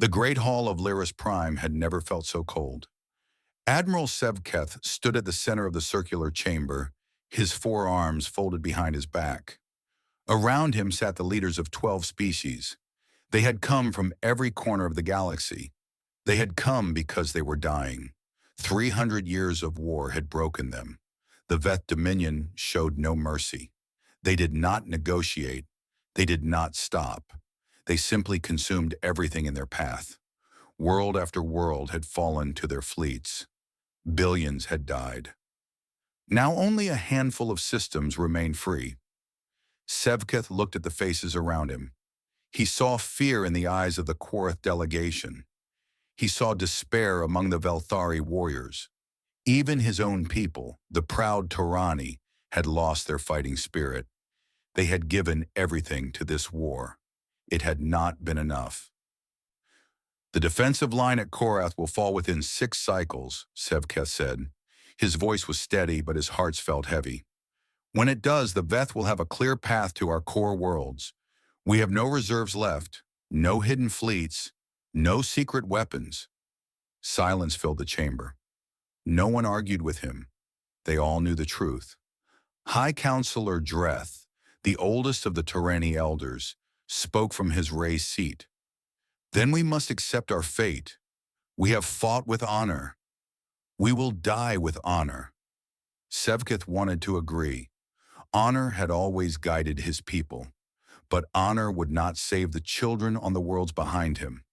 The great hall of Lyris Prime had never felt so cold. Admiral Sevketh stood at the center of the circular chamber, his forearms folded behind his back. Around him sat the leaders of 12 species. They had come from every corner of the galaxy. They had come because they were dying. 300 years of war had broken them. The Veth Dominion showed no mercy. They did not negotiate. They did not stop. They simply consumed everything in their path. World after world had fallen to their fleets. Billions had died. Now only a handful of systems remained free. Sevketh looked at the faces around him. He saw fear in the eyes of the Quorith delegation. He saw despair among the Velthari warriors. Even his own people, the proud Torani, had lost their fighting spirit. They had given everything to this war. It had not been enough. The defensive line at Korath will fall within 6 cycles, Sevketh said. His voice was steady, but his heart felt heavy. When it does, the Veth will have a clear path to our core worlds. We have no reserves left, no hidden fleets, no secret weapons. Silence filled the chamber. No one argued with him. They all knew the truth. High Counselor Dreth, the oldest of the Terani elders, spoke from his raised seat. Then we must accept our fate. We have fought with honor. We will die with honor. Sevketh wanted to agree. Honor had always guided his people, but honor would not save the children on the worlds behind him.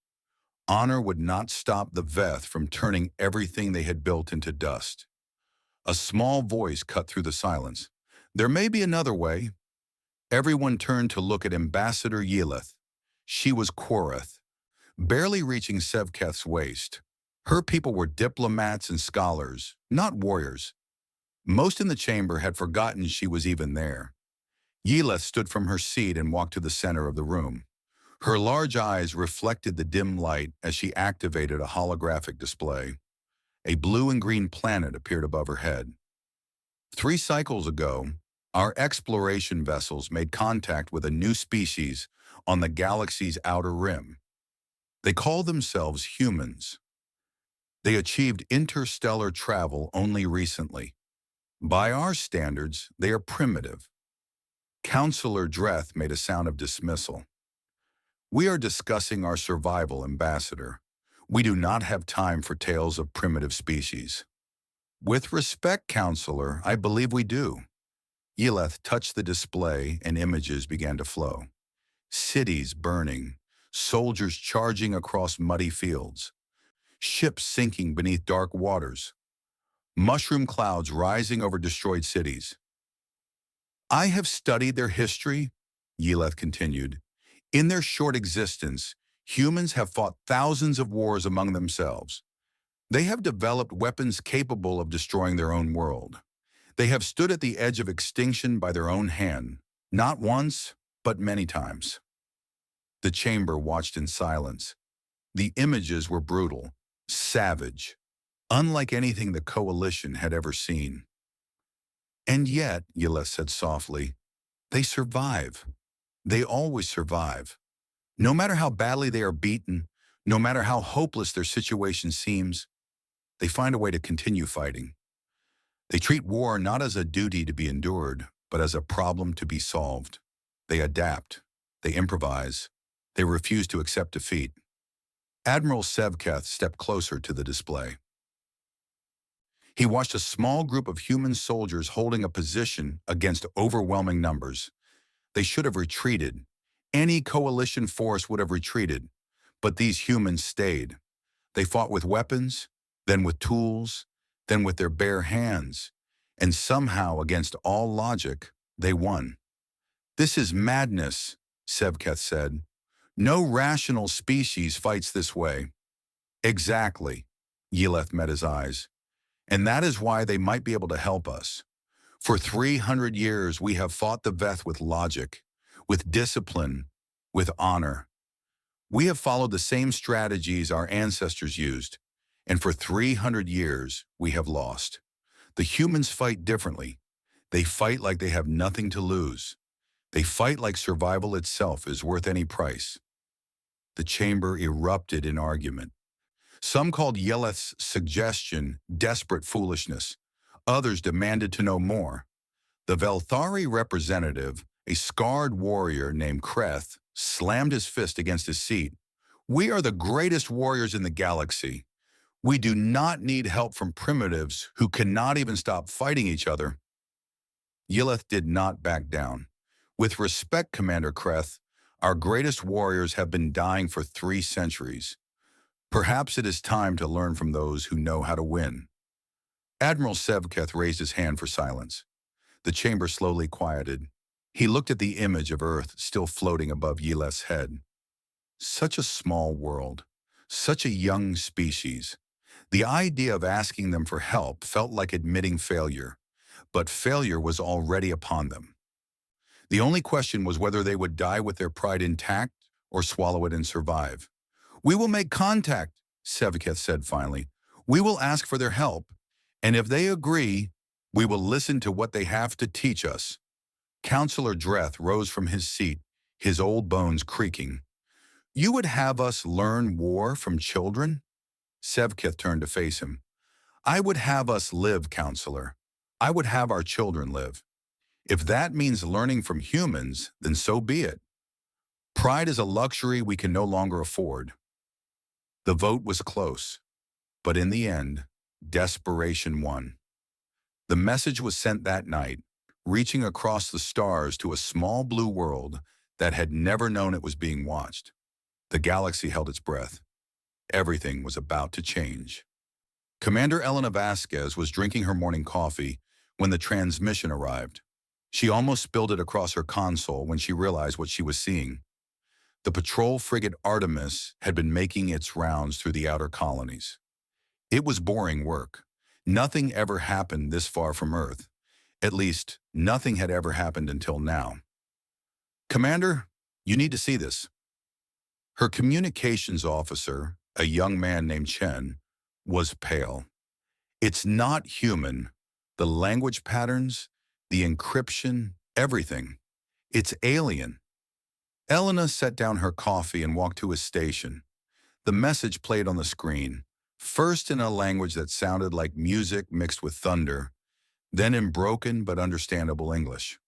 Honor would not stop the Veth from turning everything they had built into dust. A small voice cut through the silence. There may be another way. Everyone turned to look at Ambassador Yeleth. She was Quorith, barely reaching Sevketh's waist. Her people were diplomats and scholars, not warriors. Most in the chamber had forgotten she was even there. Yeleth stood from her seat and walked to the center of the room. Her large eyes reflected the dim light as she activated a holographic display. A blue and green planet appeared above her head. 3 cycles ago, our exploration vessels made contact with a new species on the galaxy's outer rim. They call themselves humans. They achieved interstellar travel only recently. By our standards, they are primitive. Counselor Dreth made a sound of dismissal. We are discussing our survival, Ambassador. We do not have time for tales of primitive species. With respect, Counselor, I believe we do. Yeleth touched the display and images began to flow. Cities burning, soldiers charging across muddy fields, ships sinking beneath dark waters, mushroom clouds rising over destroyed cities. I have studied their history, Yeleth continued. In their short existence, humans have fought thousands of wars among themselves. They have developed weapons capable of destroying their own world. They have stood at the edge of extinction by their own hand, not once, but many times. The chamber watched in silence. The images were brutal, savage, unlike anything the Coalition had ever seen. And yet, Yeleth said softly, they survive. They always survive. No matter how badly they are beaten, no matter how hopeless their situation seems, they find a way to continue fighting. They treat war not as a duty to be endured, but as a problem to be solved. They adapt. They improvise. They refuse to accept defeat. Admiral Sevketh stepped closer to the display. He watched a small group of human soldiers holding a position against overwhelming numbers. They should have retreated. Any coalition force would have retreated, but these humans stayed. They fought with weapons, then with tools, then with their bare hands, and somehow, against all logic, they won. This is madness, Sevketh said. No rational species fights this way. Exactly, Yeleth met his eyes. And that is why they might be able to help us. For 300 years, we have fought the Veth with logic, with discipline, with honor. We have followed the same strategies our ancestors used, and for 300 years, we have lost. The humans fight differently. They fight like they have nothing to lose. They fight like survival itself is worth any price. The chamber erupted in argument. Some called Yeleth's suggestion desperate foolishness. Others demanded to know more. The Velthari representative, a scarred warrior named Kreth, slammed his fist against his seat. "We are the greatest warriors in the galaxy. We do not need help from primitives who cannot even stop fighting each other." Yeleth did not back down. "With respect, Commander Kreth, our greatest warriors have been dying for 3 centuries. Perhaps it is time to learn from those who know how to win." Admiral Sevketh raised his hand for silence. The chamber slowly quieted. He looked at the image of Earth still floating above Yeleth's head. Such a small world, such a young species. The idea of asking them for help felt like admitting failure, but failure was already upon them. The only question was whether they would die with their pride intact or swallow it and survive. "We will make contact," Sevketh said finally. "We will ask for their help, and if they agree, we will listen to what they have to teach us." Counselor Dreth rose from his seat, his old bones creaking. "You would have us learn war from children?" Sevketh turned to face him. "I would have us live, Counselor. I would have our children live. If that means learning from humans, then so be it. Pride is a luxury we can no longer afford." The vote was close, but in the end, desperation won. The message was sent that night, reaching across the stars to a small blue world that had never known it was being watched. The galaxy held its breath. Everything was about to change. Commander Elena Vasquez was drinking her morning coffee when the transmission arrived. She almost spilled it across her console when she realized what she was seeing. The patrol frigate Artemis had been making its rounds through the outer colonies. It was boring work. Nothing ever happened this far from Earth. At least, nothing had ever happened until now. "Commander, you need to see this." Her communications officer, a young man named Chen, was pale. "It's not human. The language patterns, the encryption, everything. It's alien." Elena set down her coffee and walked to his station. The message played on the screen, first in a language that sounded like music mixed with thunder, then in broken but understandable English.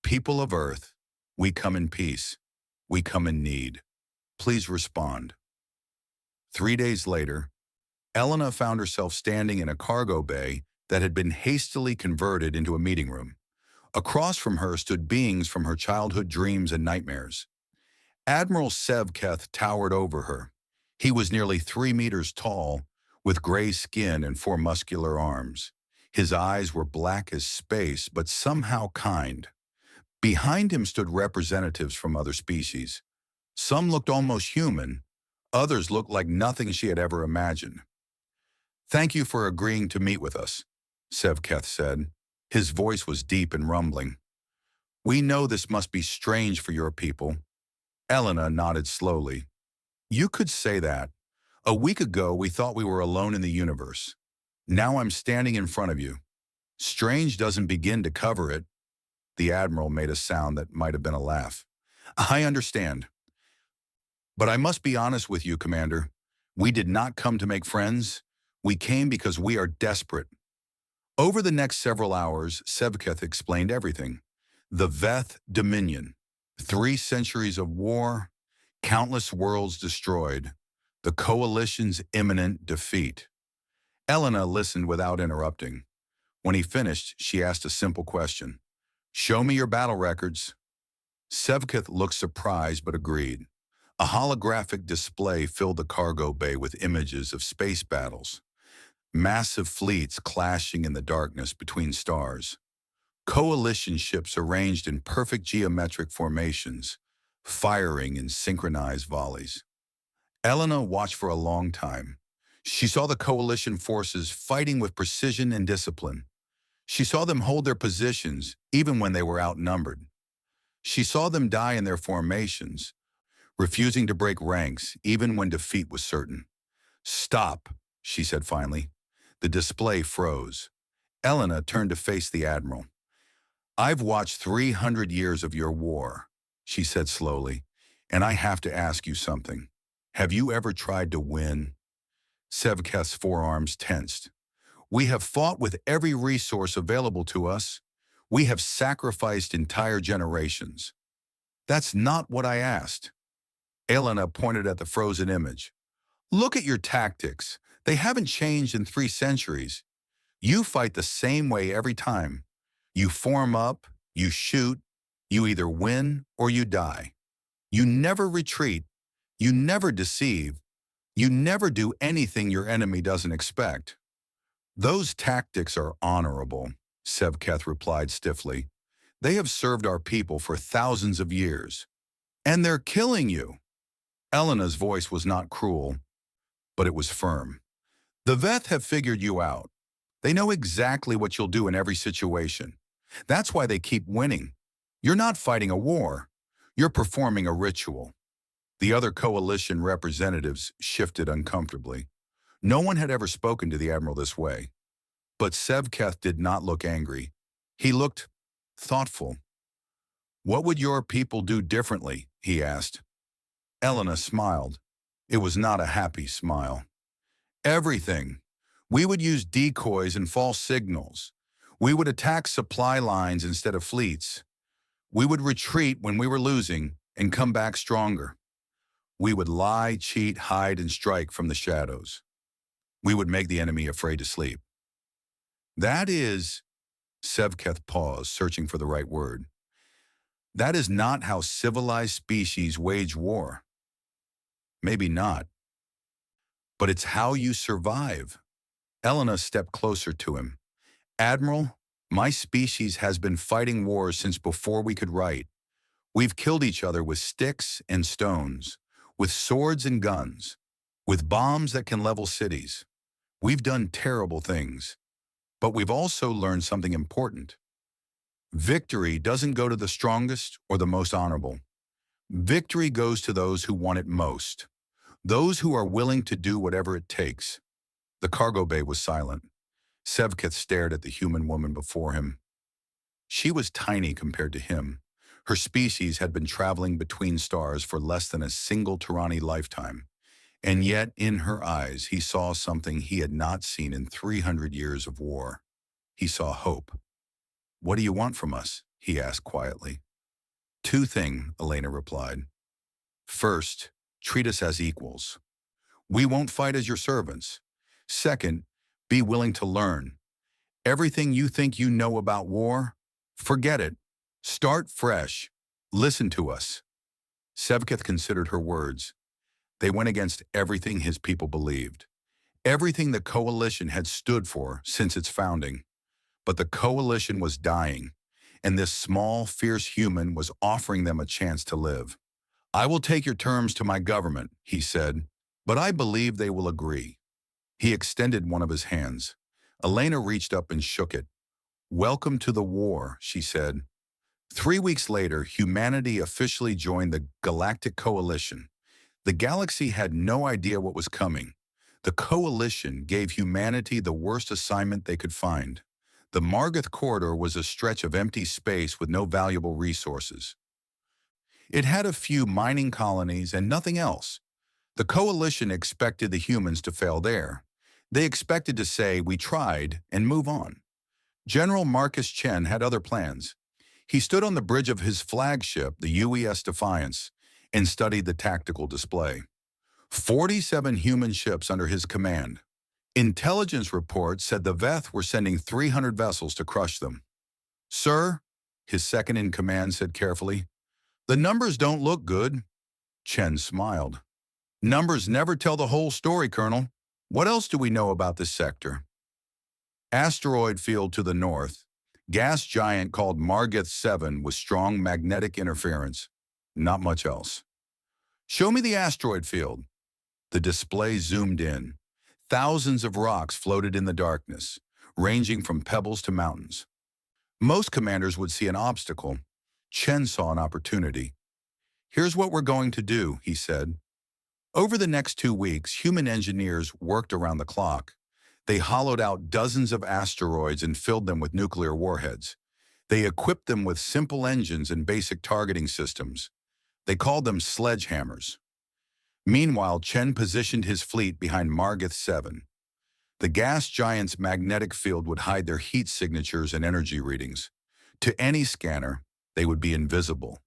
"People of Earth, we come in peace. We come in need. Please respond." 3 days later, Elena found herself standing in a cargo bay that had been hastily converted into a meeting room. Across from her stood beings from her childhood dreams and nightmares. Admiral Sevketh towered over her. He was nearly 3 meters tall, with gray skin and 4 muscular arms. His eyes were black as space, but somehow kind. Behind him stood representatives from other species. Some looked almost human, others looked like nothing she had ever imagined. "Thank you for agreeing to meet with us," Sevketh said. His voice was deep and rumbling. "We know this must be strange for your people." Elena nodded slowly. "You could say that. A week ago, we thought we were alone in the universe. Now I'm standing in front of you. Strange doesn't begin to cover it." The Admiral made a sound that might have been a laugh. "I understand. But I must be honest with you, Commander. We did not come to make friends. We came because we are desperate." Over the next several hours, Sevketh explained everything. The Veth Dominion, 3 centuries of war, countless worlds destroyed, the Coalition's imminent defeat. Elena listened without interrupting. When he finished, she asked a simple question. "Show me your battle records." Sevketh looked surprised but agreed. A holographic display filled the cargo bay with images of space battles. Massive fleets clashing in the darkness between stars. Coalition ships arranged in perfect geometric formations, firing in synchronized volleys. Elena watched for a long time. She saw the Coalition forces fighting with precision and discipline. She saw them hold their positions even when they were outnumbered. She saw them die in their formations, refusing to break ranks even when defeat was certain. "Stop," she said finally. The display froze. Elena turned to face the Admiral. "I've watched 300 years of your war," she said slowly, "and I have to ask you something. Have you ever tried to win? Sevketh's forearms tensed. We have fought with every resource available to us. We have sacrificed entire generations. That's not what I asked. Elena pointed at the frozen image. Look at your tactics. They haven't changed in 3 centuries. You fight the same way every time. You form up, you shoot, you either win or you die. You never retreat, you never deceive, you never do anything your enemy doesn't expect. Those tactics are honorable, Sevketh replied stiffly. They have served our people for thousands of years. And they're killing you. Elena's voice was not cruel, but it was firm. The Veth have figured you out. They know exactly what you'll do in every situation. That's why they keep winning. You're not fighting a war. You're performing a ritual. The other coalition representatives shifted uncomfortably. No one had ever spoken to the admiral this way. But Sevketh did not look angry. He looked thoughtful. What would your people do differently? He asked. Elena smiled. It was not a happy smile. Everything. We would use decoys and false signals. We would attack supply lines instead of fleets. We would retreat when we were losing and come back stronger. We would lie, cheat, hide, and strike from the shadows. We would make the enemy afraid to sleep. That is, Sevketh paused, searching for the right word. That is not how civilized species wage war. Maybe not. But it's how you survive. Elena stepped closer to him. Admiral, my species has been fighting wars since before we could write. We've killed each other with sticks and stones, with swords and guns, with bombs that can level cities. We've done terrible things. But we've also learned something important. Victory doesn't go to the strongest or the most honorable. Victory goes to those who want it most, those who are willing to do whatever it takes. The cargo bay was silent. Sevketh stared at the human woman before him. She was tiny compared to him. Her species had been traveling between stars for less than a single Tyranny lifetime. And yet, in her eyes, he saw something he had not seen in 300 years of war. He saw hope. What do you want from us? He asked quietly. 2 things, Elena replied. First, treat us as equals. We won't fight as your servants. Second, be willing to learn. Everything you think you know about war, forget it. Start fresh. Listen to us. Sevketh considered her words. They went against everything his people believed, everything the coalition had stood for since its founding. But the coalition was dying, and this small, fierce human was offering them a chance to live. I will take your terms to my government, he said, but I believe they will agree. He extended one of his hands. Elena reached up and shook it. Welcome to the war, she said. 3 weeks later, humanity officially joined the Galactic Coalition. The galaxy had no idea what was coming. The coalition gave humanity the worst assignment they could find. The Margith Corridor was a stretch of empty space with no valuable resources. It had a few mining colonies and nothing else. The coalition expected the humans to fail there. They expected to say, we tried, and move on. General Marcus Chen had other plans. He stood on the bridge of his flagship, the UES Defiance, and studied the tactical display. 47 human ships under his command. Intelligence reports said the Veth were sending 300 vessels to crush them. Sir, his second-in-command said carefully, the numbers don't look good. Chen smiled. Numbers never tell the whole story, Colonel. What else do we know about this sector? Asteroid field to the north. Gas giant called Margith 7 with strong magnetic interference. Not much else. Show me the asteroid field. The display zoomed in. Thousands of rocks floated in the darkness, ranging from pebbles to mountains. Most commanders would see an obstacle. Chen saw an opportunity. Here's what we're going to do, he said. Over the next 2 weeks, human engineers worked around the clock. They hollowed out dozens of asteroids and filled them with nuclear warheads. They equipped them with simple engines and basic targeting systems. They called them sledgehammers. Meanwhile, Chen positioned his fleet behind Margith 7. The gas giant's magnetic field would hide their heat signatures and energy readings. To any scanner, they would be invisible.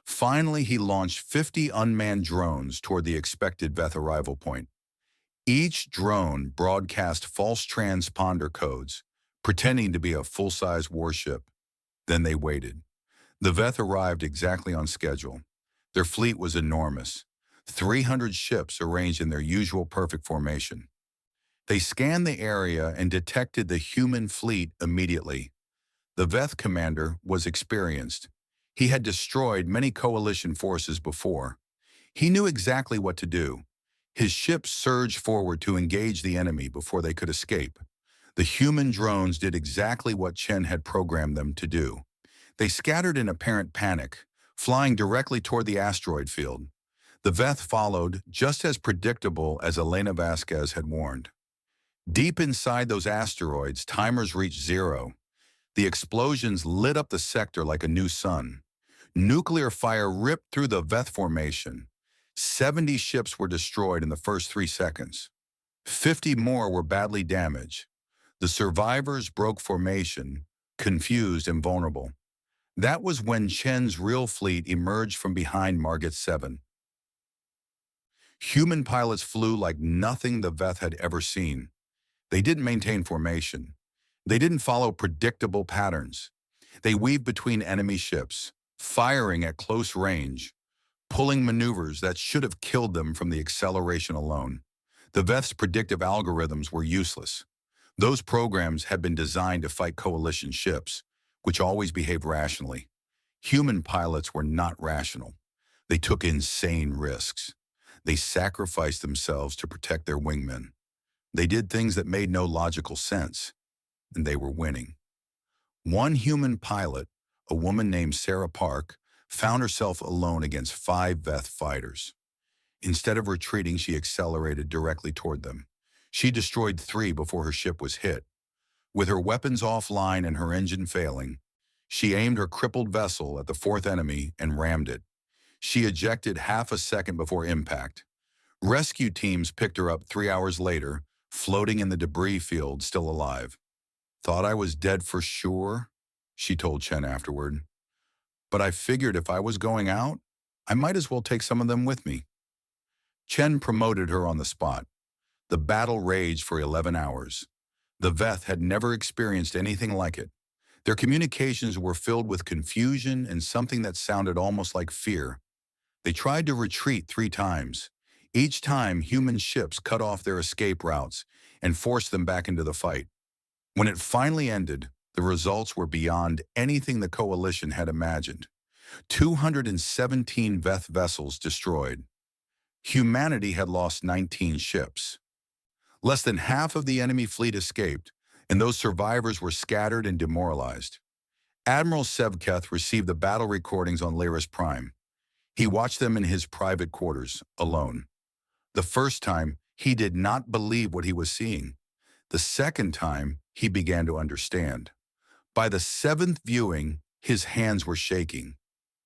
Finally, he launched 50 unmanned drones toward the expected Veth arrival point. Each drone broadcast false transponder codes, pretending to be a full-size warship. Then they waited. The Veth arrived exactly on schedule. Their fleet was enormous, 300 ships arranged in their usual perfect formation. They scanned the area and detected the human fleet immediately. The Veth commander was experienced. He had destroyed many coalition forces before. He knew exactly what to do. His ships surged forward to engage the enemy before they could escape. The human drones did exactly what Chen had programmed them to do. They scattered in apparent panic, flying directly toward the asteroid field. The Veth followed, just as predictable as Elena Vasquez had warned. Deep inside those asteroids, timers reached zero. The explosions lit up the sector like a new sun. Nuclear fire ripped through the Veth formation. 70 ships were destroyed in the first 3 seconds. 50 more were badly damaged. The survivors broke formation, confused and vulnerable. That was when Chen's real fleet emerged from behind Margit 7. Human pilots flew like nothing the Veth had ever seen. They didn't maintain formation. They didn't follow predictable patterns. They weaved between enemy ships, firing at close range, pulling maneuvers that should have killed them from the acceleration alone. The Veth's predictive algorithms were useless. Those programs had been designed to fight coalition ships, which always behaved rationally. Human pilots were not rational. They took insane risks. They sacrificed themselves to protect their wingmen. They did things that made no logical sense, and they were winning. One human pilot, a woman named Sarah Park, found herself alone against 5 Veth fighters. Instead of retreating, she accelerated directly toward them. She destroyed 3 before her ship was hit. With her weapons offline and her engine failing, she aimed her crippled vessel at the 4th enemy and rammed it. She ejected half a second before impact. Rescue teams picked her up 3 hours later, floating in the debris field, still alive. "Thought I was dead for sure," she told Chen afterward. "But I figured if I was going out, I might as well take some of them with me." Chen promoted her on the spot. The battle raged for 11 hours. The Veth had never experienced anything like it. Their communications were filled with confusion and something that sounded almost like fear. They tried to retreat 3 times. Each time, human ships cut off their escape routes and forced them back into the fight. When it finally ended, the results were beyond anything the coalition had imagined. 217 Veth vessels destroyed. Humanity had lost 19 ships. Less than half of the enemy fleet escaped, and those survivors were scattered and demoralized. Admiral Sevketh received the battle recordings on Lyris Prime. He watched them in his private quarters, alone. The first time, he did not believe what he was seeing. The second time, he began to understand. By the 7th viewing, his hands were shaking.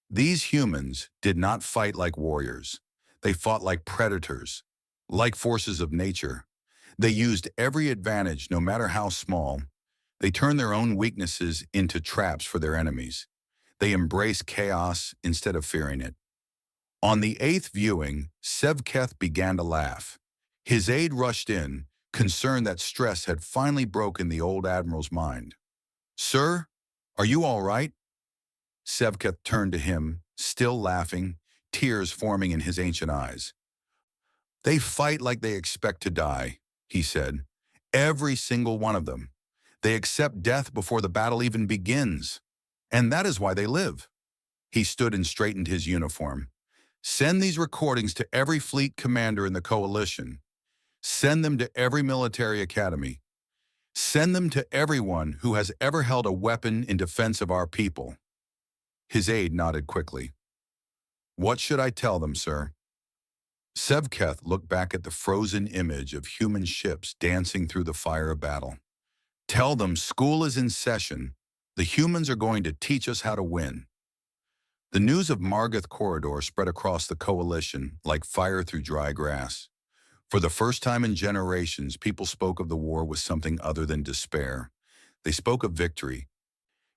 These humans did not fight like warriors. They fought like predators, like forces of nature. They used every advantage, no matter how small. They turned their own weaknesses into traps for their enemies. They embraced chaos instead of fearing it. On the 8th viewing, Sevketh began to laugh. His aide rushed in, concerned that stress had finally broken the old admiral's mind. "Sir, are you all right?" Sevketh turned to him, still laughing, tears forming in his ancient eyes. "They fight like they expect to die," he said. "Every single one of them. They accept death before the battle even begins. And that is why they live." He stood and straightened his uniform. "Send these recordings to every fleet commander in the coalition. Send them to every military academy. Send them to everyone who has ever held a weapon in defense of our people." His aide nodded quickly. "What should I tell them, sir?" Sevketh looked back at the frozen image of human ships dancing through the fire of battle. "Tell them school is in session. The humans are going to teach us how to win." The news of Margith Corridor spread across the coalition like fire through dry grass. For the first time in generations, people spoke of the war with something other than despair. They spoke of victory.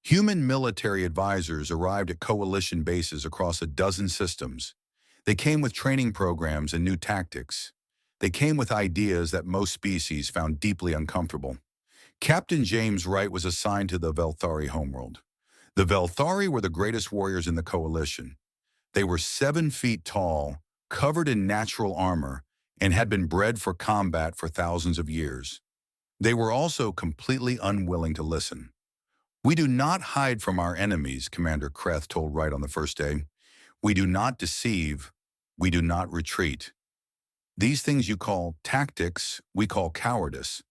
Human military advisors arrived at coalition bases across a dozen systems. They came with training programs and new tactics. They came with ideas that most species found deeply uncomfortable. Captain James Wright was assigned to the Velthari homeworld. The Velthari were the greatest warriors in the coalition. They were 7 feet tall, covered in natural armor, and had been bred for combat for thousands of years. They were also completely unwilling to listen. "We do not hide from our enemies," Commander Kreth told Wright on the first day. "We do not deceive. We do not retreat. These things you call tactics, we call cowardice."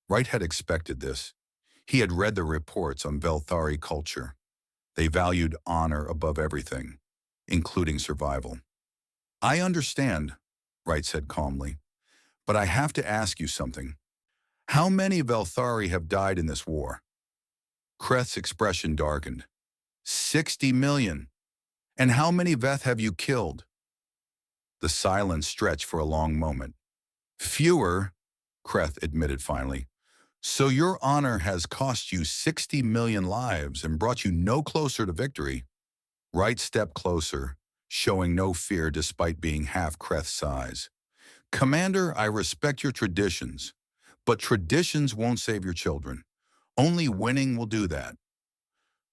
Wright had expected this. He had read the reports on Velthari culture. They valued honor above everything, including survival. "I understand," Wright said calmly, "but I have to ask you something. How many Velthari have died in this war?" Kreth's expression darkened. 60 million. "And how many Veth have you killed?" The silence stretched for a long moment. "Fewer," Kreth admitted finally. "So your honor has cost you 60 million lives and brought you no closer to victory." Wright stepped closer, showing no fear despite being half Kreth's size. "Commander, I respect your traditions, but traditions won't save your children. Only winning will do that."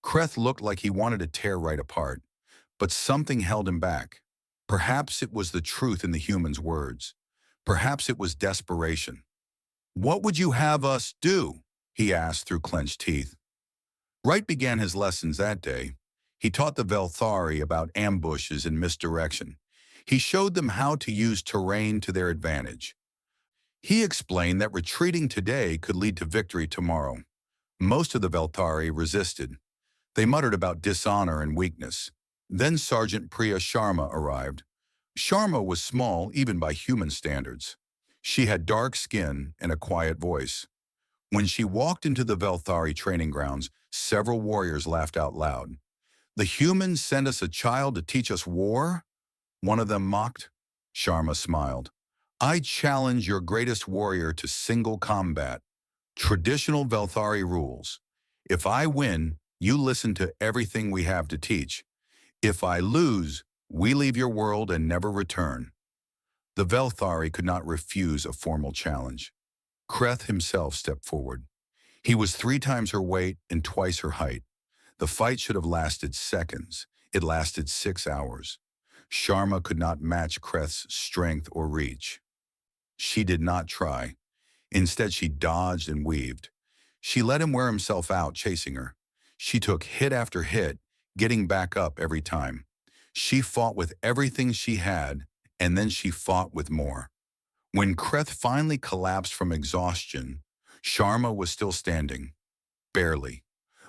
Kreth looked like he wanted to tear Wright apart, but something held him back. Perhaps it was the truth in the human's words. Perhaps it was desperation. "What would you have us do?" he asked through clenched teeth. Wright began his lessons that day. He taught the Velthari about ambushes and misdirection. He showed them how to use terrain to their advantage. He explained that retreating today could lead to victory tomorrow. Most of the Velthari resisted. They muttered about dishonor and weakness. Then Sergeant Priya Sharma arrived. Sharma was small even by human standards. She had dark skin and a quiet voice. When she walked into the Velthari training grounds, several warriors laughed out loud. "The humans sent us a child to teach us war?" one of them mocked. Sharma smiled. "I challenge your greatest warrior to single combat. Traditional Velthari rules. If I win, you listen to everything we have to teach. If I lose, we leave your world and never return." The Velthari could not refuse a formal challenge. Kreth himself stepped forward. He was 3 times her weight and twice her height. The fight should have lasted seconds. It lasted 6 hours. Sharma could not match Kreth's strength or reach. She did not try. Instead, she dodged and weaved. She let him wear himself out, chasing her. She took hit after hit, getting back up every time. She fought with everything she had, and then she fought with more. When Kreth finally collapsed from exhaustion, Sharma was still standing. Barely.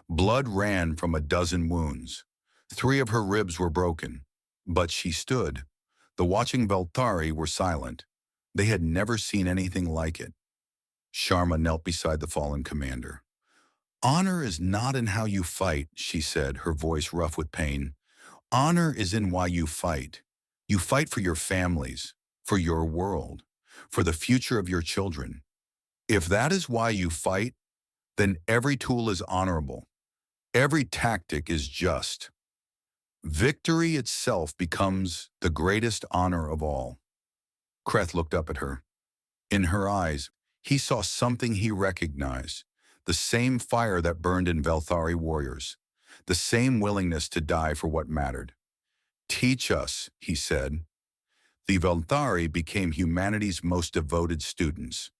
Blood ran from a dozen wounds. 3 of her ribs were broken. But she stood. The watching Velthari were silent. They had never seen anything like it. Sharma knelt beside the fallen commander. "Honor is not in how you fight," she said, her voice rough with pain. "Honor is in why you fight. You fight for your families, for your world, for the future of your children. If that is why you fight, then every tool is honorable. Every tactic is just. Victory itself becomes the greatest honor of all." Kreth looked up at her. In her eyes, he saw something he recognized, the same fire that burned in Velthari warriors, the same willingness to die for what mattered. "Teach us," he said. The Velthari became humanity's most devoted students.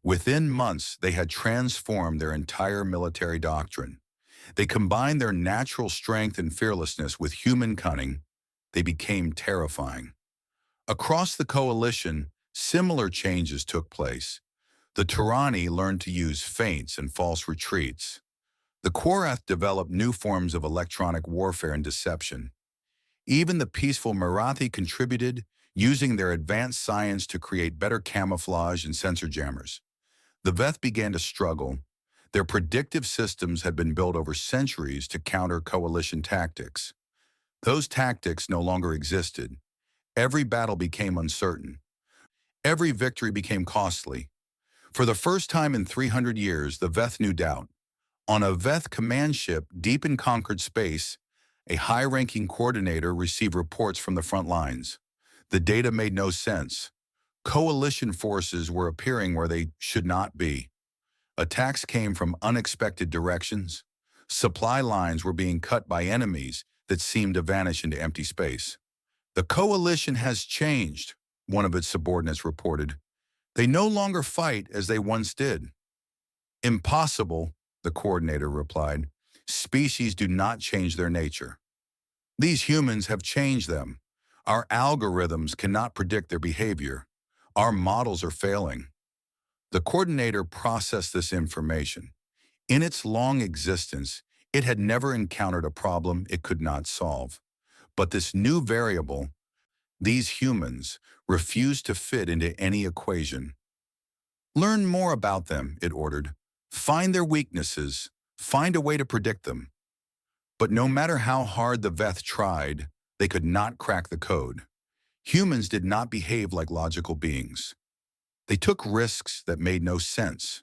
Within months, they had transformed their entire military doctrine. They combined their natural strength and fearlessness with human cunning. They became terrifying. Across the coalition, similar changes took place. The Turani learned to use feints and false retreats. The Korath developed new forms of electronic warfare and deception. Even the peaceful Marathi contributed, using their advanced science to create better camouflage and sensor jammers. The Veth began to struggle. Their predictive systems had been built over centuries to counter coalition tactics. Those tactics no longer existed. Every battle became uncertain. Every victory became costly. For the first time in 300 years, the Veth knew doubt. On a Veth command ship deep in conquered space, a high-ranking coordinator received reports from the front lines. The data made no sense. Coalition forces were appearing where they should not be. Attacks came from unexpected directions. Supply lines were being cut by enemies that seemed to vanish into empty space. The coalition has changed, one of its subordinates reported. They no longer fight as they once did. Impossible, the coordinator replied. Species do not change their nature. These humans have changed them. Our algorithms cannot predict their behavior. Our models are failing. The coordinator processed this information. In its long existence, it had never encountered a problem it could not solve. But this new variable, these humans, refused to fit into any equation. Learn more about them, it ordered. Find their weaknesses. Find a way to predict them. But no matter how hard the Veth tried, they could not crack the code. Humans did not behave like logical beings. They took risks that made no sense.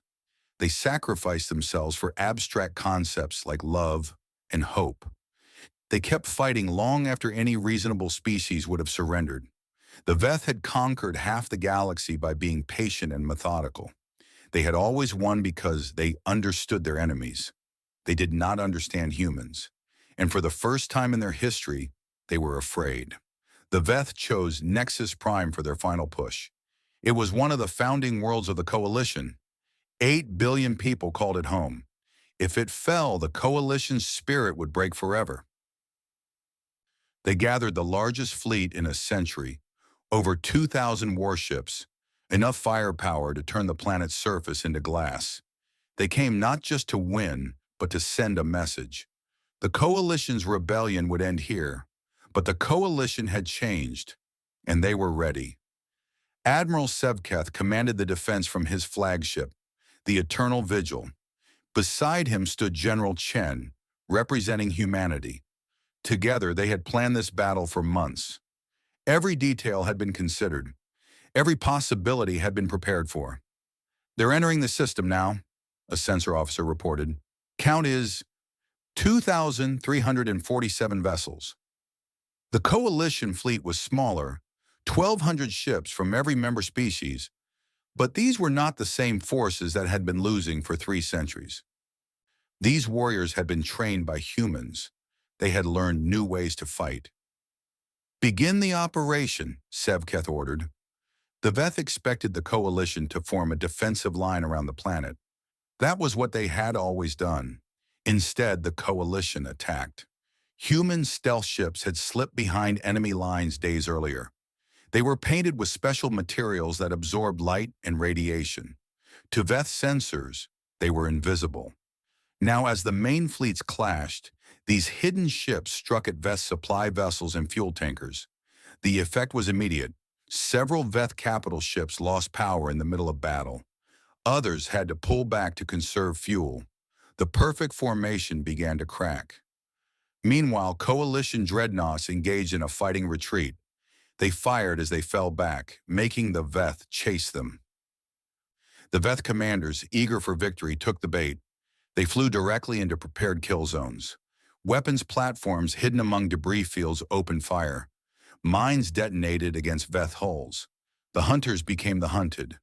They sacrificed themselves for abstract concepts like love and hope. They kept fighting long after any reasonable species would have surrendered. The Veth had conquered half the galaxy by being patient and methodical. They had always won because they understood their enemies. They did not understand humans. And for the first time in their history, they were afraid. The Veth chose Nexus Prime for their final push. It was one of the founding worlds of the Coalition. 8 billion people called it home. If it fell, the Coalition's spirit would break forever. They gathered the largest fleet in a century, over 2,000 warships, enough firepower to turn the planet's surface into glass. They came not just to win, but to send a message. The Coalition's rebellion would end here, but the Coalition had changed, and they were ready. Admiral Sevketh commanded the defense from his flagship, the Eternal Vigil. Beside him stood General Chen, representing humanity. Together, they had planned this battle for months. Every detail had been considered. Every possibility had been prepared for. They're entering the system now, a sensor officer reported. Count is 2,347 vessels. The Coalition fleet was smaller, 1,200 ships from every member species, but these were not the same forces that had been losing for 3 centuries. These warriors had been trained by humans. They had learned new ways to fight. Begin the operation, Sevketh ordered. The Veth expected the Coalition to form a defensive line around the planet. That was what they had always done. Instead, the Coalition attacked. Human stealth ships had slipped behind enemy lines days earlier. They were painted with special materials that absorbed light and radiation. To Veth sensors, they were invisible. Now, as the main fleets clashed, these hidden ships struck at Veth supply vessels and fuel tankers. The effect was immediate. Several Veth capital ships lost power in the middle of battle. Others had to pull back to conserve fuel. The perfect formation began to crack. Meanwhile, Coalition dreadnoughts engaged in a fighting retreat. They fired as they fell back, making the Veth chase them. The Veth commanders, eager for victory, took the bait. They flew directly into prepared kill zones. Weapons platforms hidden among debris fields opened fire. Mines detonated against Veth hulls. The hunters became the hunted.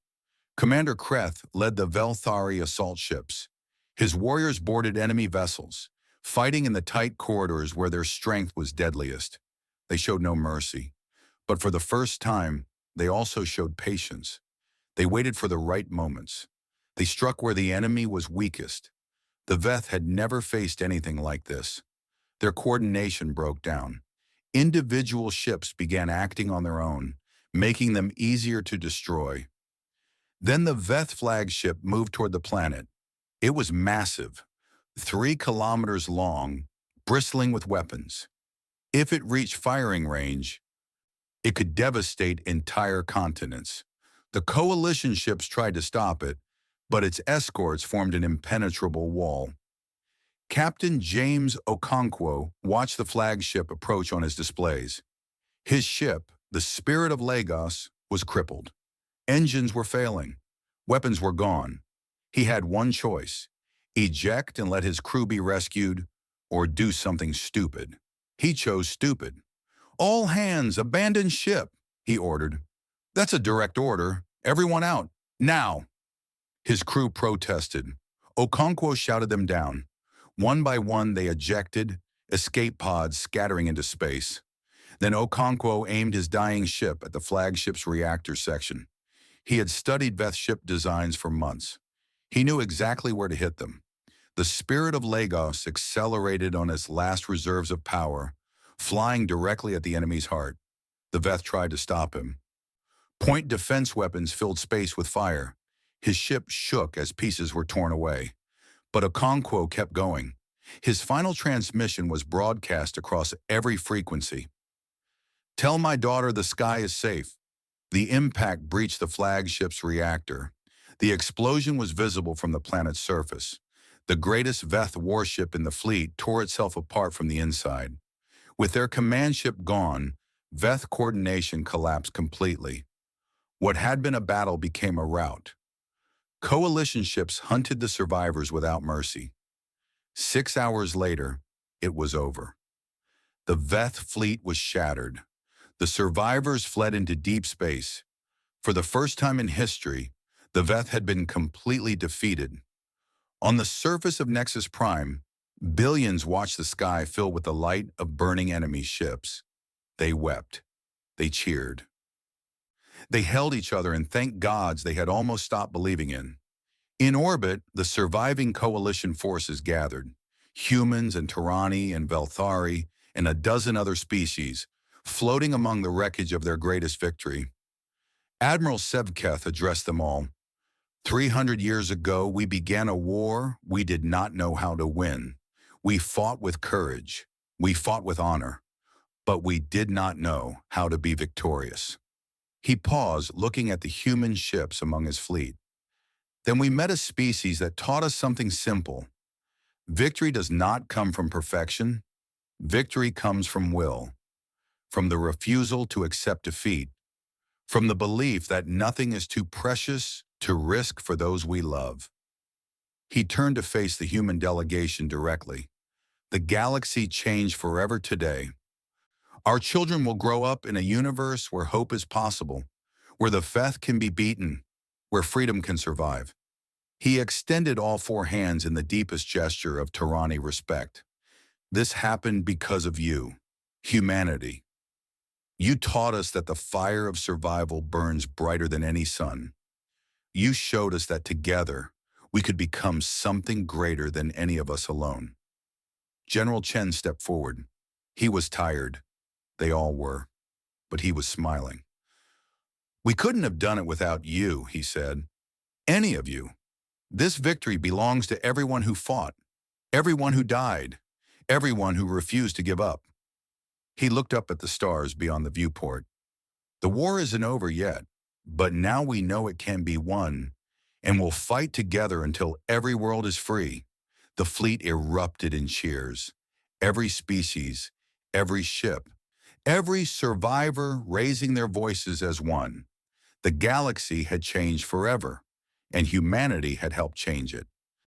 Commander Kreth led the Velthari assault ships. His warriors boarded enemy vessels, fighting in the tight corridors where their strength was deadliest. They showed no mercy. But for the first time, they also showed patience. They waited for the right moments. They struck where the enemy was weakest. The Veth had never faced anything like this. Their coordination broke down. Individual ships began acting on their own, making them easier to destroy. Then the Veth flagship moved toward the planet. It was massive, 3 kilometers long, bristling with weapons. If it reached firing range, it could devastate entire continents. The Coalition ships tried to stop it, but its escorts formed an impenetrable wall. Captain James Okonkwo watched the flagship approach on his displays. His ship, the Spirit of Lagos, was crippled. Engines were failing. Weapons were gone. He had one choice: eject and let his crew be rescued, or do something stupid. He chose stupid. "All hands, abandon ship," he ordered. "That's a direct order. Everyone out. Now!" His crew protested. Okonkwo shouted them down. One by one they ejected, escape pods scattering into space. Then Okonkwo aimed his dying ship at the flagship's reactor section. He had studied Veth ship designs for months. He knew exactly where to hit them. The Spirit of Lagos accelerated on its last reserves of power, flying directly at the enemy's heart. The Veth tried to stop him. Point defense weapons filled space with fire. His ship shook as pieces were torn away. But Okonkwo kept going. His final transmission was broadcast across every frequency. "Tell my daughter the sky is safe." The impact breached the flagship's reactor. The explosion was visible from the planet's surface. The greatest Veth warship in the fleet tore itself apart from the inside. With their command ship gone, Veth coordination collapsed completely. What had been a battle became a rout. Coalition ships hunted the survivors without mercy. 6 hours later, it was over. The Veth fleet was shattered. The survivors fled into deep space. For the first time in history, the Veth had been completely defeated. On the surface of Nexus Prime, billions watched the sky fill with the light of burning enemy ships. They wept. They cheered. They held each other and thanked gods they had almost stopped believing in. In orbit, the surviving coalition forces gathered. Humans and Turani and Velthari and a dozen other species, floating among the wreckage of their greatest victory. Admiral Sevketh addressed them all. 300 years ago, we began a war we did not know how to win. We fought with courage. We fought with honor. But we did not know how to be victorious." He paused, looking at the human ships among his fleet. "Then we met a species that taught us something simple. Victory does not come from perfection. Victory comes from will, from the refusal to accept defeat, from the belief that nothing is too precious to risk for those we love." He turned to face the human delegation directly. "The galaxy changed forever today. Our children will grow up in a universe where hope is possible, where the Veth can be beaten, where freedom can survive." He extended all four hands in the deepest gesture of Turani respect. "This happened because of you, humanity. You taught us that the fire of survival burns brighter than any sun. You showed us that together we could become something greater than any of us alone." General Chen stepped forward. He was tired. They all were. But he was smiling. "We couldn't have done it without you," he said. "Any of you. This victory belongs to everyone who fought, everyone who died, everyone who refused to give up." He looked up at the stars beyond the viewport. "The war isn't over yet, but now we know it can be won, and we'll fight together until every world is free." The fleet erupted in cheers. Every species, every ship, every survivor raising their voices as one. The galaxy had changed forever, and humanity had helped change it.